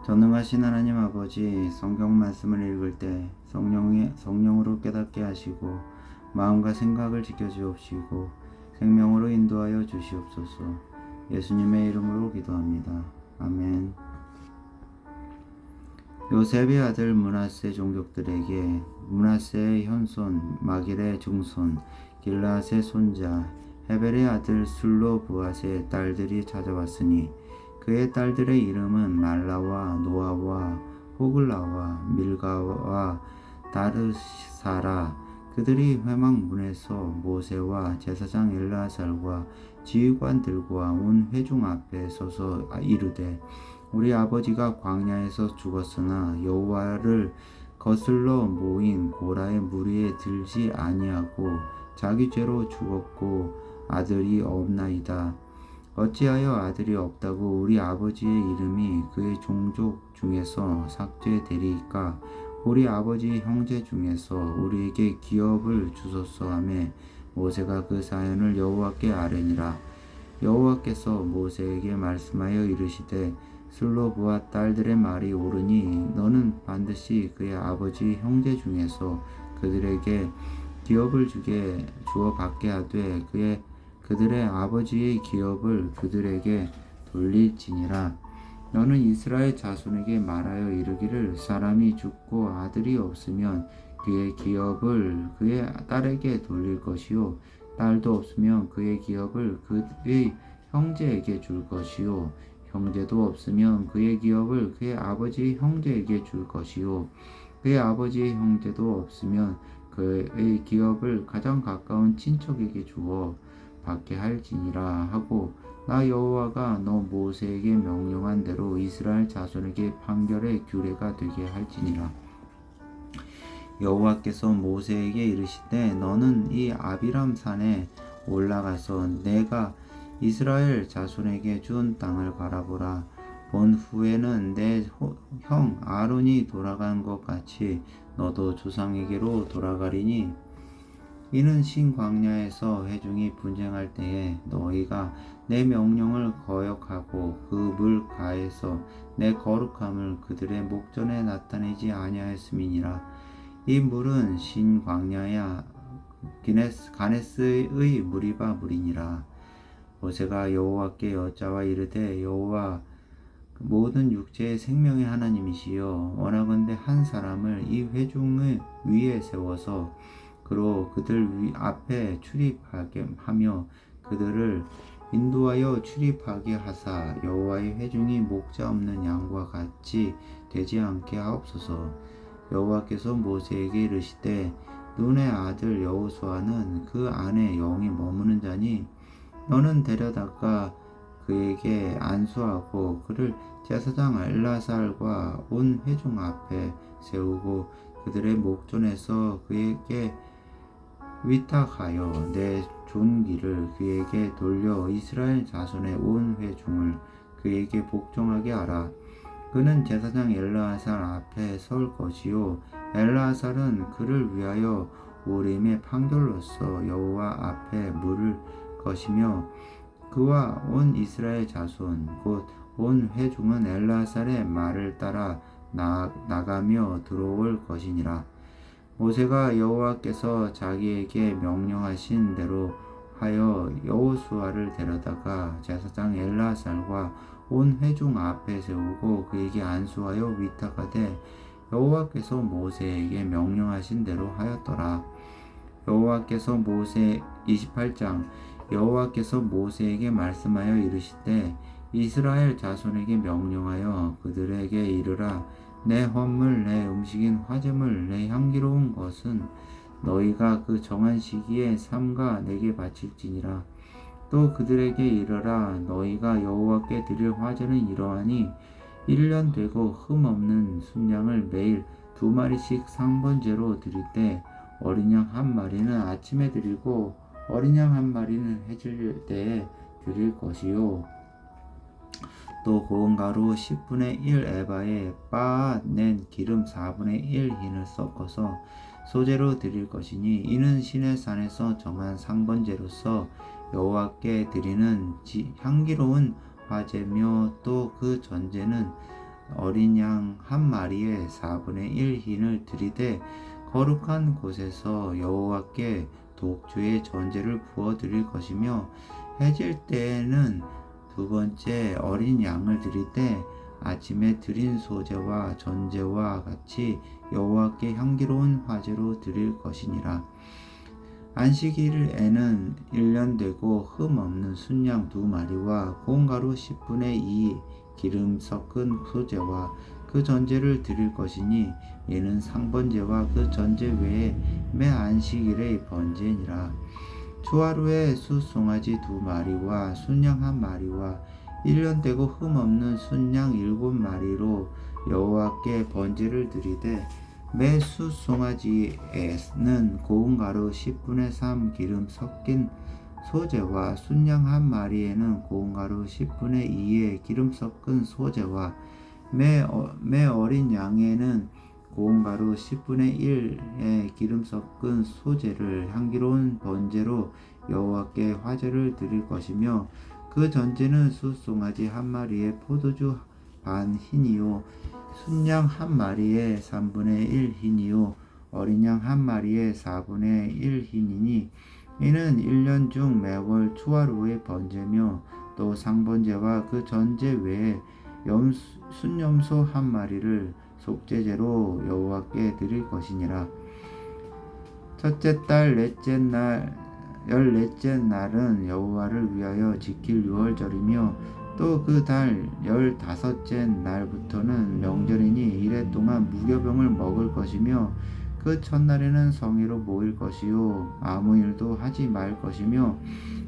전능하신 하나님 아버지, 성경 말씀을 읽을 때 성령으로 깨닫게 하시고 마음과 생각을 지켜주옵시고 생명으로 인도하여 주시옵소서. 예수님의 이름으로 기도합니다. 아멘. 요셉의 아들 므낫세 종족들에게 므낫세의 현손 마길의 증손 길라앗의 손자 헤벨의 아들 슬로브앗의 딸들이 찾아왔으니 그의 딸들의 이름은 말라와 노아와 호글라와 밀가와 다르사라. 그들이 회막문에서 모세와 제사장 엘르아살과 지휘관들과 온 회중 앞에 서서 이르되, 우리 아버지가 광야에서 죽었으나 여호와를 거슬러 모인 고라의 무리에 들지 아니하고 자기 죄로 죽었고 아들이 없나이다. 어찌하여 아들이 없다고 우리 아버지의 이름이 그의 종족 중에서 삭제되리이까? 우리 아버지 형제 중에서 우리에게 기업을 주소서 하매 모세가 그 사연을 여호와께 아뢰니라. 여호와께서 모세에게 말씀하여 이르시되, 슬로브와 딸들의 말이 옳으니 너는 반드시 그의 아버지 형제 중에서 그들에게 기업을 주어 받게 하되 그들의 아버지의 기업을 그들에게 돌릴지니라. 너는 이스라엘 자손에게 말하여 이르기를, 사람이 죽고 아들이 없으면 그의 기업을 그의 딸에게 돌릴 것이요, 딸도 없으면 그의 기업을 그의 형제에게 줄 것이요, 형제도 없으면 그의 기업을 그의 아버지 형제에게 줄 것이요, 그의 아버지의 형제도 없으면 그의 기업을 가장 가까운 친척에게 주어 받게 할지니라 하고, 나 여호와가 너 모세에게 명령한 대로 이스라엘 자손에게 판결의 규례가 되게 할지니라. 여호와께서 모세에게 이르시되, 너는 이 아비람 산에 올라가서 내가 이스라엘 자손에게 준 땅을 바라보라. 본 후에는 내 형 아론이 돌아간 것 같이 너도 조상에게로 돌아가리니, 이는 신광야에서 회중이 분쟁할 때에 너희가 내 명령을 거역하고 그 물가에서 내 거룩함을 그들의 목전에 나타내지 아니하였음이니라. 이 물은 신광야야 가네스의 무리바 물이니라. 모세가 여호와께 여짜와 이르되, 여호와 모든 육체의 생명의 하나님이시여, 원하건대 한 사람을 이 회중의 위에 세워서 그로 그들 앞에 출입하게 하며 그들을 인도하여 출입하게 하사 여호와의 회중이 목자 없는 양과 같이 되지 않게 하옵소서. 여호와께서 모세에게 이르시되, 눈의 아들 여호수아는 그 안에 영이 머무는 자니 너는 데려다가 그에게 안수하고 그를 제사장 엘르아살과 온 회중 앞에 세우고 그들의 목전에서 그에게 위탁하여 내 존귀를 그에게 돌려 이스라엘 자손의 온 회중을 그에게 복종하게 하라. 그는 제사장 엘르아살 앞에 설 것이요, 엘르아살은 그를 위하여 우림의 판결로서 여호와 앞에 물을 것이며, 그와 온 이스라엘 자손 곧 온 회중은 엘르아살의 말을 따라 나가며 들어올 것이니라. 모세가 여호와께서 자기에게 명령하신 대로 하여 여호수아를 데려다가 제사장 엘르아살과 온 회중 앞에 세우고 그에게 안수하여 위탁하되, 여호와께서 모세에게 명령하신 대로 하였더라. 여호와께서 모세 28장 여호와께서 모세에게 말씀하여 이르시되, 이스라엘 자손에게 명령하여 그들에게 이르라. 내 헌물 내 음식인 화제물 내 향기로운 것은 너희가 그 정한 시기에 삼가 내게 바칠지니라. 또 그들에게 이르라. 너희가 여호와께 드릴 화제는 이러하니 1년 되고 흠 없는 순양을 매일 2마리씩 상번제로 드릴 때 어린 양 1마리는 아침에 드리고 어린 양 1마리는 해질 때에 드릴 것이요, 또 고운 가루 10분의 1 에바에 빻아 낸 기름 4분의 1 흰을 섞어서 소제로 드릴 것이니, 이는 시내 산에서 정한 상번제로서 여호와께 드리는 향기로운 화제며, 또 그 전제는 어린 양 한 마리의 4분의 1 흰을 드리되 거룩한 곳에서 여호와께 독주의 전제를 부어 드릴 것이며 해질 때에는 두 번째 어린 양을 드리되 아침에 드린 소제와 전제와 같이 여호와께 향기로운 화제로 드릴 것이니라. 안식일에는 1년 되고 흠 없는 순양 2마리와 고운 가루 10분의 2 기름 섞은 소제와 그 전제를 드릴 것이니 이는 상번제와 그 전제 외에 매 안식일의 번제니라. 주하루에 숫송아지 2마리와 순양 1마리와 1년 되고 흠 없는 순양 7마리로 여호와께 번제를 드리되 매 숫송아지에는 고운 가루 10분의 3 기름 섞인 소제와 순양 1마리에는 고운 가루 10분의 2의 기름 섞은 소제와 매 어린 양에는 고운 가루 10분의 1의 기름 섞은 소제를 향기로운 번제로 여호와께 화제를 드릴 것이며 그 전제는 숫송아지 1마리에 포도주 반 흰이요 순양 1마리에 3분의 1 흰이요 어린 양 1마리에 4분의 1 흰이니 이는 1년 중 매월 추하루의 번제며 또 상번제와 그 전제 외에 순염소 1마리를 속죄제로 여호와께 드릴 것이니라. 첫째 달 넷째 날 14째 날은 여호와를 위하여 지킬 유월절이며 또 그 달 15째 날부터는 명절이니 이래 동안 무교병을 먹을 것이며 그 첫날에는 성회로 모일 것이요 아무 일도 하지 말 것이며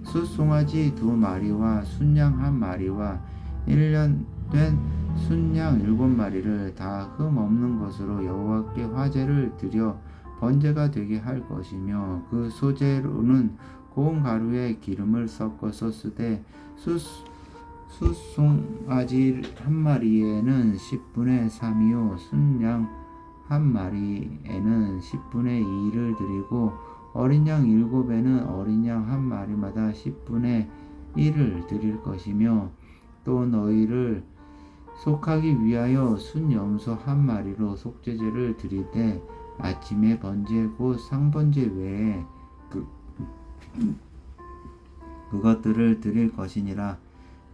숫송아지 2마리와 순양 1마리와 1년 된 순양 7마리를 다 흠 없는 것으로 여호와께 화제를 드려 번제가 되게 할 것이며 그 소제로는 고운 가루에 기름을 섞어서 쓰되 숫송아지 1마리에는 10분의 3이요 순양 1마리에는 10분의 2를 드리고 어린 양 7에는 어린 양 1마리마다 10분의 1을 드릴 것이며 또 너희를 속하기 위하여 순염소 1마리로 속죄제를 드리되 아침에 번제 곧 상번제 외에 그것들을 드릴 것이니라.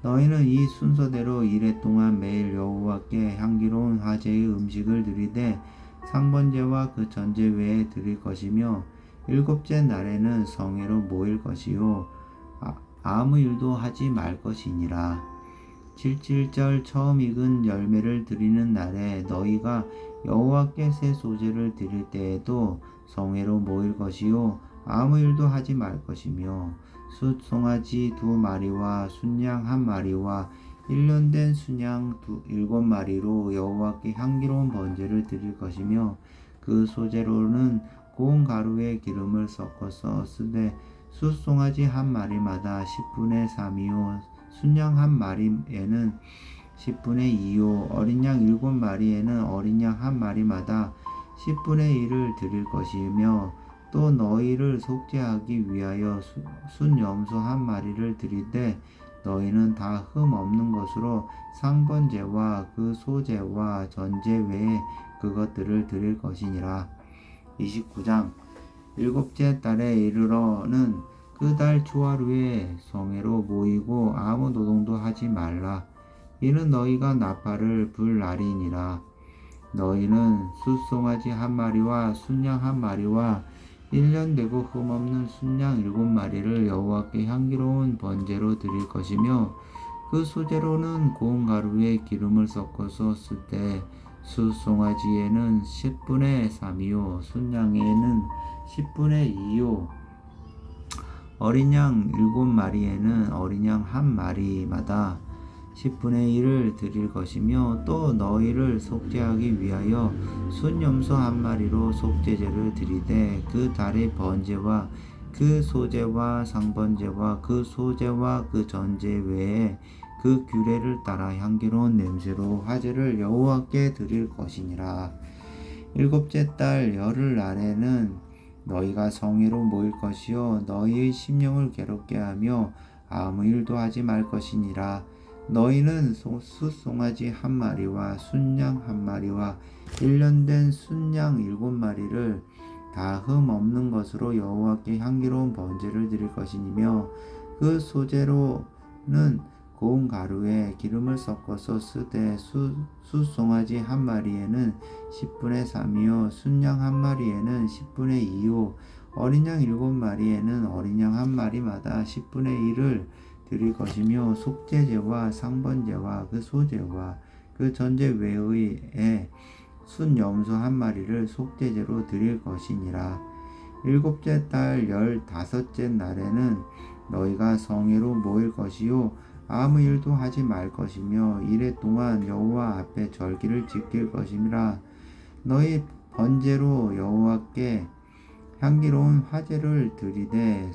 너희는 이 순서대로 이래 동안 매일 여호와께 향기로운 화제의 음식을 드리되 상번제와 그 전제 외에 드릴 것이며 7째 날에는 성회로 모일 것이요 아무 일도 하지 말 것이니라. 7.7절 처음 익은 열매를 드리는 날에 너희가 여호와께 새 소제를 드릴 때에도 성회로 모일 것이요 아무 일도 하지 말 것이며 숫송아지 2마리와 순양 1마리와 1년 된 순양 7마리로 여호와께 향기로운 번제를 드릴 것이며 그 소제로는 고운 가루에 기름을 섞어서 쓰되 숫송아지 1마리마다 10분의 3이요 순양 1마리에는 10분의 2요 어린 양 7마리에는 어린 양 1마리마다 10분의 1을 드릴 것이며 또 너희를 속죄하기 위하여 순염소 1마리를 드리되 너희는 다 흠 없는 것으로 상번제와 그 소제와 전제 외에 그것들을 드릴 것이니라. 29장 7째 달에 이르러는 그 달 초하루에 성회로 모이고 아무 노동도 하지 말라. 이는 너희가 나팔을 불 날이니라. 너희는 숫송아지 1마리와 순양 1마리와 1년 되고 흠없는 순양 7마리를 여호와께 향기로운 번제로 드릴 것이며 그 소제로는 고운 가루에 기름을 섞어서 쓰되 숫송아지에는 10분의 3이요 순양에는 10분의 2요 어린 양 7마리에는 어린 양 1마리마다 10분의 1을 드릴 것이며 또 너희를 속죄하기 위하여 순염소 1마리로 속죄제를 드리되 그 달의 번제와 그 소제와 상번제와 그 소제와 그 전제 외에 그 규례를 따라 향기로운 냄새로 화제를 여호와께 드릴 것이니라. 7째 달 열흘 날에는 너희가 성회로 모일 것이요 너희의 심령을 괴롭게 하며 아무 일도 하지 말 것이니라. 너희는 숫송아지 한 마리와 순양 한 마리와 1년 된 순양 7마리를 다 흠 없는 것으로 여호와께 향기로운 번제를 드릴 것이니며 그 소재로는 고운 가루에 기름을 섞어서 쓰되 숫송아지 한 마리에는 10분의 3이요 순양 한 마리에는 10분의 2요 어린 양 7마리에는 어린 양 한 마리마다 10분의 1을 드릴 것이며 속죄제와 상번제와 그 소제와 그 전제 외의 순염소 한 마리를 속죄제로 드릴 것이니라. 7째 달 15째 날에는 너희가 성회로 모일 것이요 아무 일도 하지 말 것이며 이래 동안 여호와 앞에 절기를 지킬 것이니라. 너희 번제로 여호와께 향기로운 화제를 드리되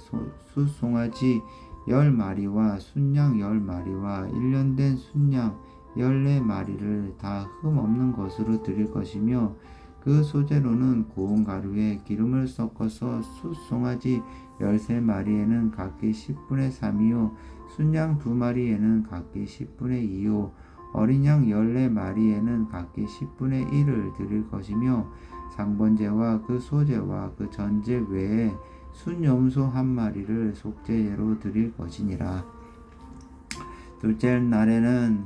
숫송아지 10마리와 순양 10마리와 1년 된 순양 14마리를 다 흠 없는 것으로 드릴 것이며 그 소재로는 고운 가루에 기름을 섞어서 숫송아지 13마리에는 각기 10분의 3이요 순양 2마리에는 각기 10분의 2요 어린 양 14마리에는 각기 10분의 1을 드릴 것이며 상번제와 그 소제와 그 전제 외에 순염소 한 마리를 속죄제로 드릴 것이니라. 둘째 날에는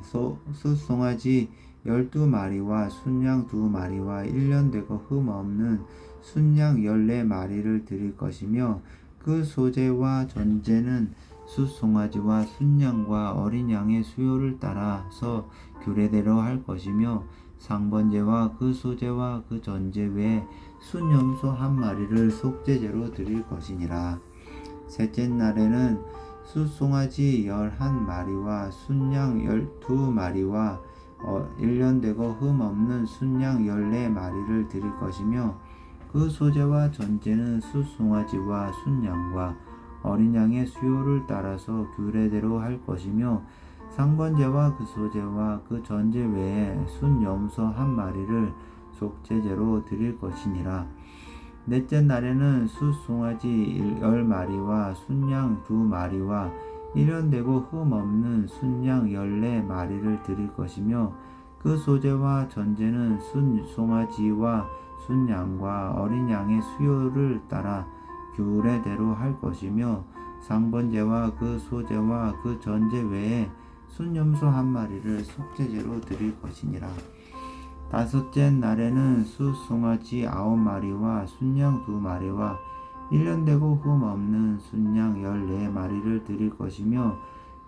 숫송아지 12마리와 순양 2마리와 1년 되고 흠 없는 순양 14마리를 드릴 것이며 그 소제와 전제는 숫송아지와 순양과 어린 양의 수요를 따라서 규례대로 할 것이며 상번제와 그 소제와 그 전제 외에 순염소 한 마리를 속죄제로 드릴 것이니라. 셋째 날에는 숫송아지 11마리와 순양 12마리와 1년 되고 흠 없는 순양 14마리를 드릴 것이며 그 소제와 전제는 숫송아지와 순양과 어린 양의 수요를 따라서 규례대로 할 것이며 상번제와 그 소제와 그 전제 외에 순염소 한 마리를 속죄제로 드릴 것이니라. 넷째 날에는 숫송아지 10마리와 순양 2마리와 1년 되고 흠 없는 순양 14마리를 드릴 것이며 그 소제와 전제는 숫송아지와 순양과 어린 양의 수요를 따라 규례대로 할 것이며 상번제와 그 소제와 그 전제 외에 순염소 한 마리를 속죄제로 드릴 것이니라. 다섯째 날에는 숫송아지 9마리와 순양 2마리와 1년 되고 흠 없는 순양 14마리를 드릴 것이며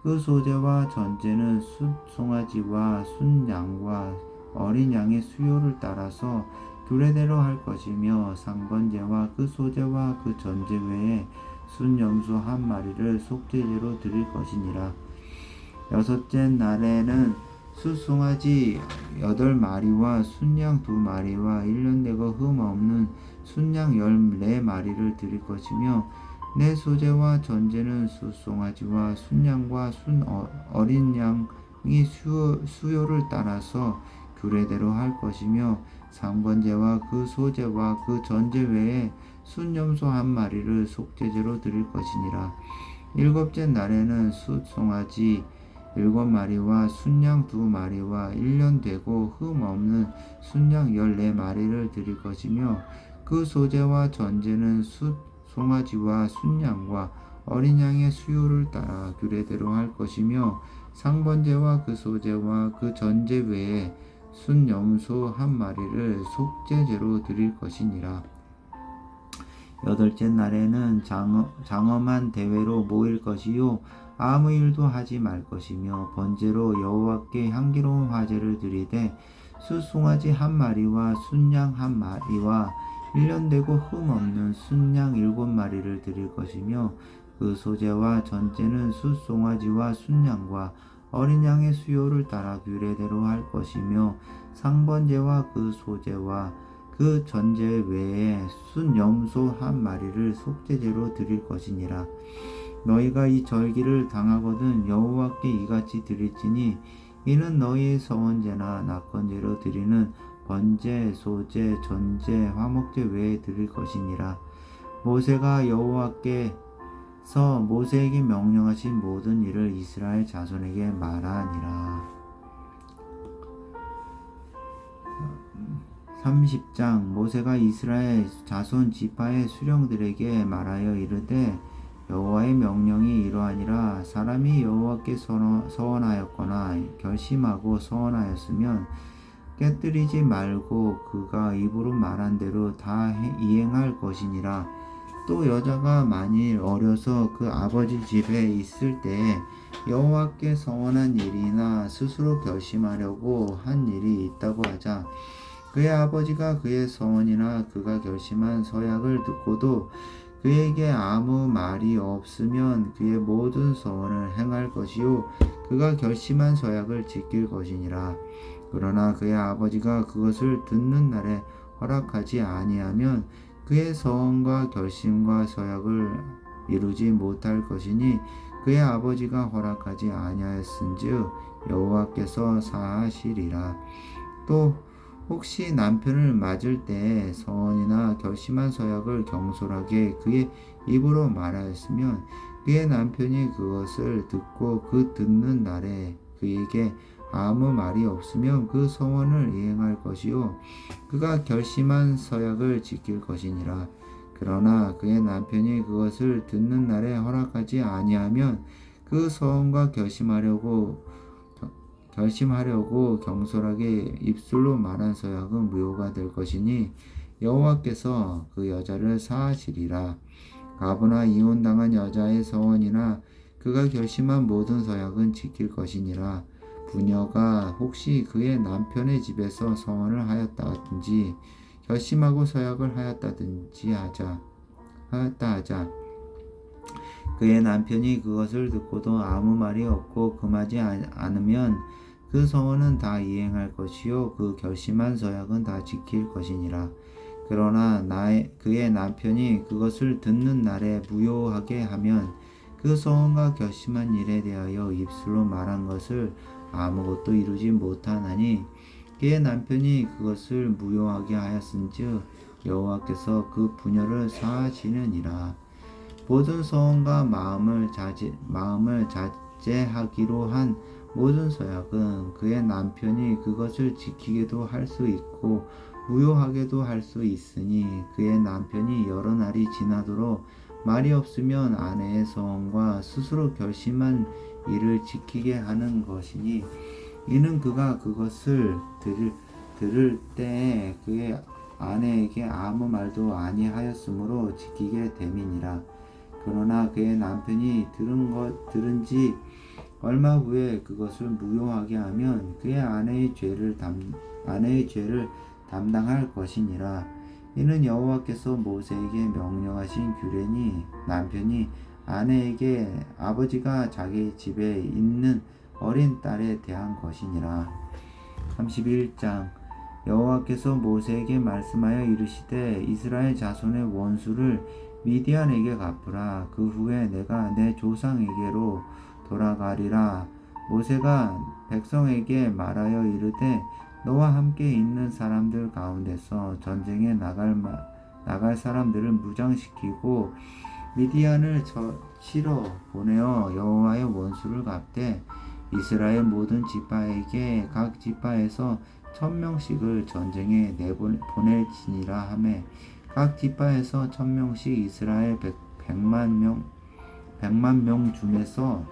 그 소제와 전제는 숫송아지와 순양과 어린 양의 수요를 따라서 규례대로 할 것이며 상번제와 그 소제와 그 전제 외에 순염소 한 마리를 속죄제로 드릴 것이니라. 여섯째 날에는 숫송아지 8마리와 순양 2마리와 1년 되고 흠 없는 순양 14마리를 드릴 것이며 내 소제와 전제는 숫송아지와 순양과 어린 양이 수요를 따라서 규례대로 할 것이며 상번제와 그 소제와 그 전제 외에 순염소 한 마리를 속죄제로 드릴 것이니라. 일곱째 날에는 숫송아지 7마리와 순양 2마리와 1년 되고 흠 없는 순양 14마리를 드릴 것이며 그 소제와 전제는 숫송아지와 순양과 어린 양의 수요를 따라 규례대로 할 것이며 상번제와 그 소제와 그 전제 외에 순염소 한 마리를 속죄제로 드릴 것이니라. 여덟째 날에는 장엄한 대회로 모일 것이요 아무 일도 하지 말 것이며 번제로 여호와께 향기로운 화제를 드리되 숫송아지 한 마리와 순양 한 마리와 1년 되고 흠 없는 순양 7마리를 드릴 것이며 그 소제와 전제는 숫송아지와 순양과 어린 양의 수요를 따라 규례대로 할 것이며 상번제와 그 소제와 그 전제 외에 순염소 한 마리를 속죄제로 드릴 것이니라. 너희가 이 절기를 당하거든 여호와께 이같이 드릴지니 이는 너희의 서원제나 낙헌제로 드리는 번제, 소제, 전제, 화목제 외에 드릴 것이니라. 모세가 여호와께 모세에게 명령하신 모든 일을 이스라엘 자손에게 말하니라. 30장 모세가 이스라엘 자손 지파의 수령들에게 말하여 이르되 여호와의 명령이 이러하니라. 사람이 여호와께 서원하였거나 결심하고 서원하였으면 깨뜨리지 말고 그가 입으로 말한 대로 다 이행할 것이니라. 또 여자가 만일 어려서 그 아버지 집에 있을 때에 여호와께 서원한 일이나 스스로 결심하려고 한 일이 있다고 하자, 그의 아버지가 그의 서원이나 그가 결심한 서약을 듣고도 그에게 아무 말이 없으면 그의 모든 서원을 행할 것이요 그가 결심한 서약을 지킬 것이니라. 그러나 그의 아버지가 그것을 듣는 날에 허락하지 아니하면 그의 서원과 결심과 서약을 이루지 못할 것이니 그의 아버지가 허락하지 아니하였은즉 여호와께서 사하시리라. 또 혹시 남편을 맞을 때에 서원이나 결심한 서약을 경솔하게 그의 입으로 말하였으면 그의 남편이 그것을 듣고 그 듣는 날에 그에게 아무 말이 없으면 그 서원을 이행할 것이요 그가 결심한 서약을 지킬 것이니라. 그러나 그의 남편이 그것을 듣는 날에 허락하지 아니하면 그 서원과 결심하려고 경솔하게 입술로 말한 서약은 무효가 될 것이니 여호와께서 그 여자를 사하시리라. 가부나 이혼당한 여자의 서원이나 그가 결심한 모든 서약은 지킬 것이니라. 부녀가 혹시 그의 남편의 집에서 서원을 하였다든지 결심하고 서약을 하였다 하자 그의 남편이 그것을 듣고도 아무 말이 없고 금하지 않으면 그 서원은 다 이행할 것이요 그 결심한 서약은 다 지킬 것이니라. 그러나 그의 남편이 그것을 듣는 날에 무효하게 하면 그 서원과 결심한 일에 대하여 입술로 말한 것을 아무것도 이루지 못하나니 그의 남편이 그것을 무효하게 하였은즉 여호와께서 그 부녀를 사하시느니라. 모든 서원과 마음을 자제하기로 한 모든 서약은 그의 남편이 그것을 지키게도 할 수 있고 무효하게도 할 수 있으니 그의 남편이 여러 날이 지나도록 말이 없으면 아내의 서원과 스스로 결심한 일을 지키게 하는 것이니 이는 그가 그것을 들을 때에 그의 아내에게 아무 말도 아니하였으므로 지키게 됨이니라. 그러나 그의 남편이 들은 지 얼마 후에 그것을 무효하게 하면 그의 아내의 죄를 담당할 것이니라. 이는 여호와께서 모세에게 명령하신 규례니 남편이 아내에게 아버지가 자기 집에 있는 어린 딸에 대한 것이니라. 31장 여호와께서 모세에게 말씀하여 이르시되 이스라엘 자손의 원수를 미디안에게 갚으라. 그 후에 내가 내 조상에게로 돌아가리라. 모세가 백성에게 말하여 이르되 너와 함께 있는 사람들 가운데서 전쟁에 나갈 사람들을 무장시키고 미디안을 치러 보내어 여호와의 원수를 갚되 이스라엘 모든 지파에게 각 지파에서 1000명씩을 전쟁에 보낼지니라 하매 각 지파에서 1000명씩 이스라엘 100만 명 중에서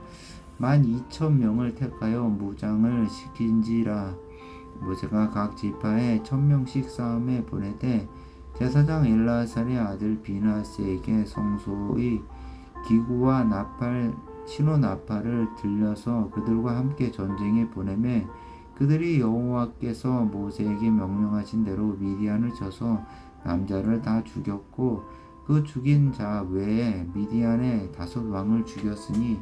12,000명을 택하여 무장을 시킨지라. 모세가 각 지파에 1000명씩 싸움에 보내되 제사장 엘르아살의 아들 비나스에게 성소의 기구와 신호 나팔을 들려서 그들과 함께 전쟁에 보내매 그들이 여호와께서 모세에게 명령하신 대로 미디안을 쳐서 남자를 다 죽였고 그 죽인 자 외에 미디안의 5왕을 죽였으니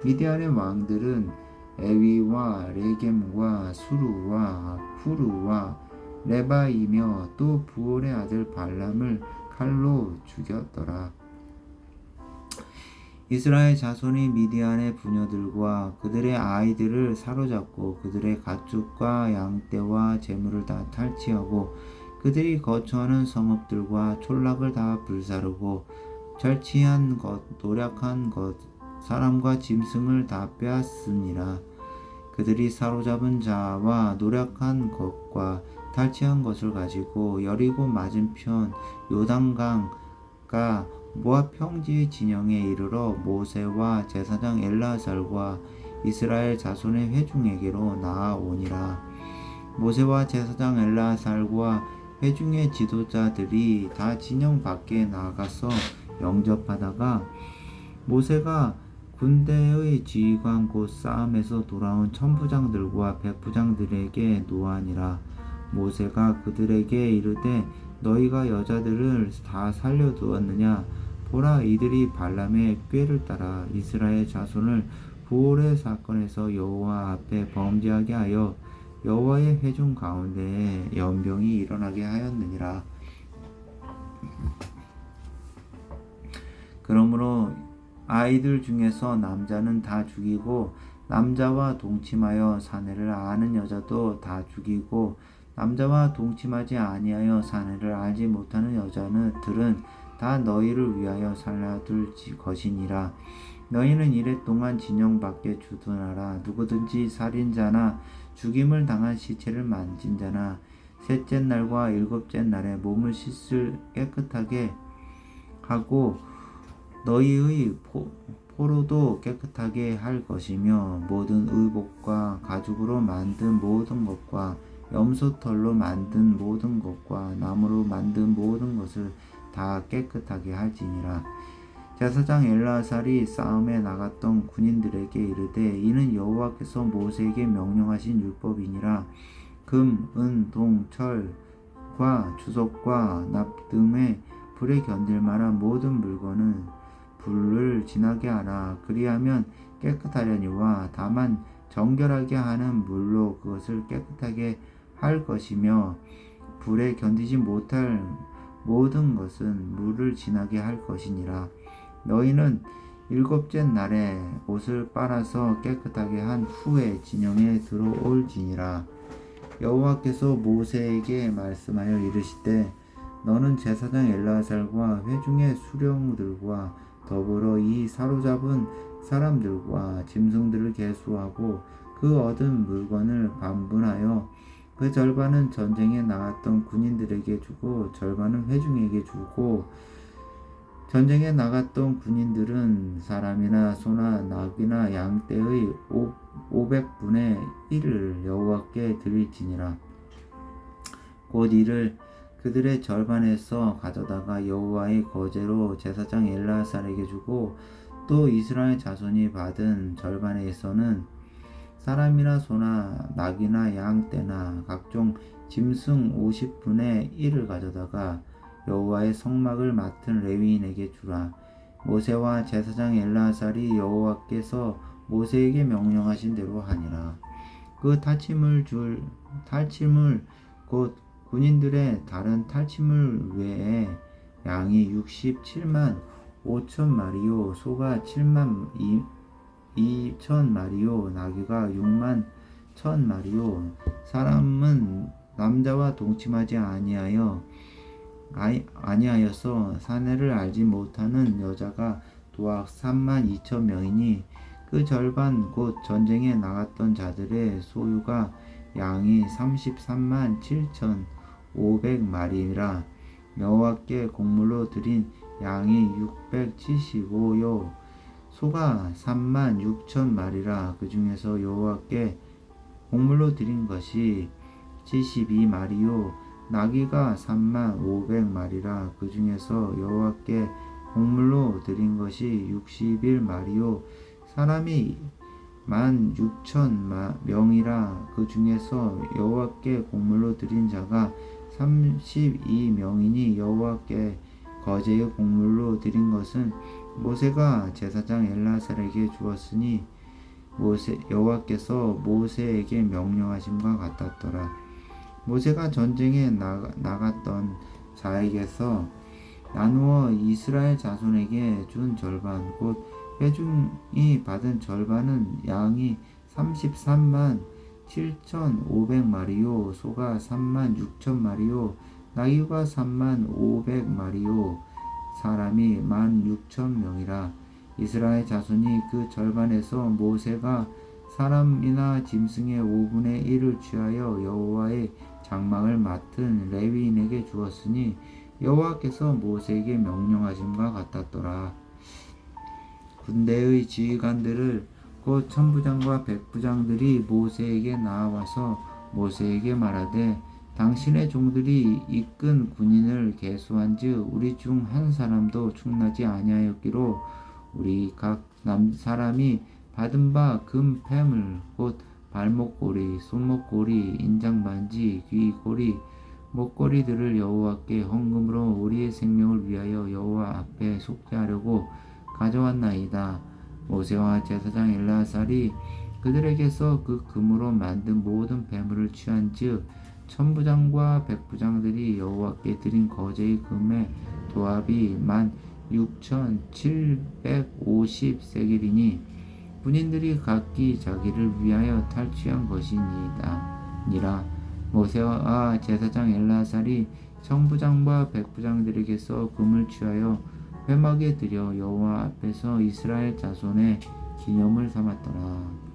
미디안의 왕들은 에위와 레겜과 수루와 후루와 레바이며 또 부올의 아들 발람을 칼로 죽였더라. 이스라엘 자손이 미디안의 부녀들과 그들의 아이들을 사로잡고 그들의 가축과 양떼와 재물을 다 탈취하고 그들이 거처하는 성읍들과 촌락을 다 불사르고 절취한 것, 노력한 것, 사람과 짐승을 다 빼앗으니라. 그들이 사로잡은 자와 노력한 것과 탈취한 것을 가지고 여리고 맞은편 요단강가 모압 평지 진영에 이르러 모세와 제사장 엘라살과 이스라엘 자손의 회중에게로 나아오니라. 모세와 제사장 엘라살과 회중의 지도자들이 다 진영 밖에 나가서 영접하다가 모세가 군대의 지휘관 곧 싸움에서 돌아온 천부장들과 백부장들에게 노하니라. 모세가 그들에게 이르되 너희가 여자들을 다 살려두었느냐? 보라, 이들이 발람의 꾀를 따라 이스라엘 자손을 부올의 사건에서 여호와 앞에 범죄하게 하여 여호와의 회중 가운데에 연병이 일어나게 하였느니라. 그러므로 아이들 중에서 남자는 다 죽이고 남자와 동침하여 사내를 아는 여자도 다 죽이고 남자와 동침하지 아니하여 사내를 알지 못하는 여자들은 다 너희를 위하여 살려둘 것이니라. 너희는 이랫동안 진영 밖에 주둔하라. 누구든지 살인자나 죽임을 당한 시체를 만진 자나 셋째 날과 일곱째 날에 몸을 씻을 깨끗하게 하고 너희의 포로도 깨끗하게 할 것이며 모든 의복과 가죽으로 만든 모든 것과 염소털로 만든 모든 것과 나무로 만든 모든 것을 다 깨끗하게 할지니라. 제사장 엘라살이 싸움에 나갔던 군인들에게 이르되 이는 여호와께서 모세에게 명령하신 율법이니라. 금, 은, 동, 철과 주석과 납 등의 불에 견딜 만한 모든 물건은 불을 지나게 하라. 그리하면 깨끗하려니와 다만 정결하게 하는 물로 그것을 깨끗하게 할 것이며 불에 견디지 못할 모든 것은 물을 지나게 할 것이니라. 너희는 일곱째 날에 옷을 빨아서 깨끗하게 한 후에 진영에 들어올지니라. 여호와께서 모세에게 말씀하여 이르시되 너는 제사장 엘라살과 회중의 수령들과 더불어 이 사로잡은 사람들과 짐승들을 계수하고 그 얻은 물건을 반분하여 그 절반은 전쟁에 나갔던 군인들에게 주고 절반은 회중에게 주고 전쟁에 나갔던 군인들은 사람이나 소나 낙이나 양떼의 500분의 1을 여호와께 드릴지니라. 곧 이를 그들의 절반에서 가져다가 여호와의 거제로 제사장 엘라살에게 주고 또 이스라엘 자손이 받은 절반에서는 사람이나 소나 낙이나 양떼나 각종 짐승 50분의 1을 가져다가 여호와의 성막을 맡은 레위인에게 주라. 모세와 제사장 엘라살이 여호와께서 모세에게 명령하신 대로 하니라. 그 탈취물 곧 군인들의 다른 탈취물 외에 양이 67만 5천 마리요, 소가 7만 2천 마리요, 나귀가 6만 1천 마리요. 사람은 남자와 동침하지 아니하여서 사내를 알지 못하는 여자가 도합 3만 2천 명이니 그 절반 곧 전쟁에 나갔던 자들의 소유가 양이 33만 7천 500마리라. 여호와께 곡물로 드린 양이 675요, 소가 3만 6천 마리라. 그 중에서 여호와께 곡물로 드린 것이 72마리요, 나귀가 3만 500마리라. 그 중에서 여호와께 곡물로 드린 것이 61마리요, 사람이 16,000명이라. 그 중에서 여호와께 곡물로 드린 자가 32명이니 여호와께 거제의 곡물로 드린 것은 모세가 제사장 엘라살에게 주었으니 여호와께서 모세에게 명령하심과 같았더라. 모세가 전쟁에 나갔던 자에게서 나누어 이스라엘 자손에게 준 절반 곧 회중이 받은 절반은 양이 33만 7,500마리요, 소가 3만 6천 마리요, 나귀가 3만 500마리요, 사람이 16,000명이라. 이스라엘 자손이 그 절반에서 모세가 사람이나 짐승의 5분의 1을 취하여 여호와의 장막을 맡은 레위인에게 주었으니 여호와께서 모세에게 명령하심과 같았더라. 군대의 지휘관들을 곧 천부장과 백부장들이 모세에게 나와서 모세에게 말하되 당신의 종들이 이끈 군인을 계수한즉 우리 중 한 사람도 충나지 아니하였기로 우리 각 사람이 받은 바 금 패물 곧 발목고리, 손목고리, 인장반지, 귀고리, 목걸이들을 여호와께 헌금으로 우리의 생명을 위하여 여호와 앞에 속죄하려고 가져왔나이다. 모세와 제사장 엘르아살이 그들에게서 그 금으로 만든 모든 배물을 취한즉 천부장과 백부장들이 여호와께 드린 거제의 금의 도합이 16,750세겔이니 군인들이 각기 자기를 위하여 탈취한 것이니라. 모세와 제사장 엘르아살이 천부장과 백부장들에게서 금을 취하여 회막에 들여 여호와 앞에서 이스라엘 자손의 기념을 삼았더라.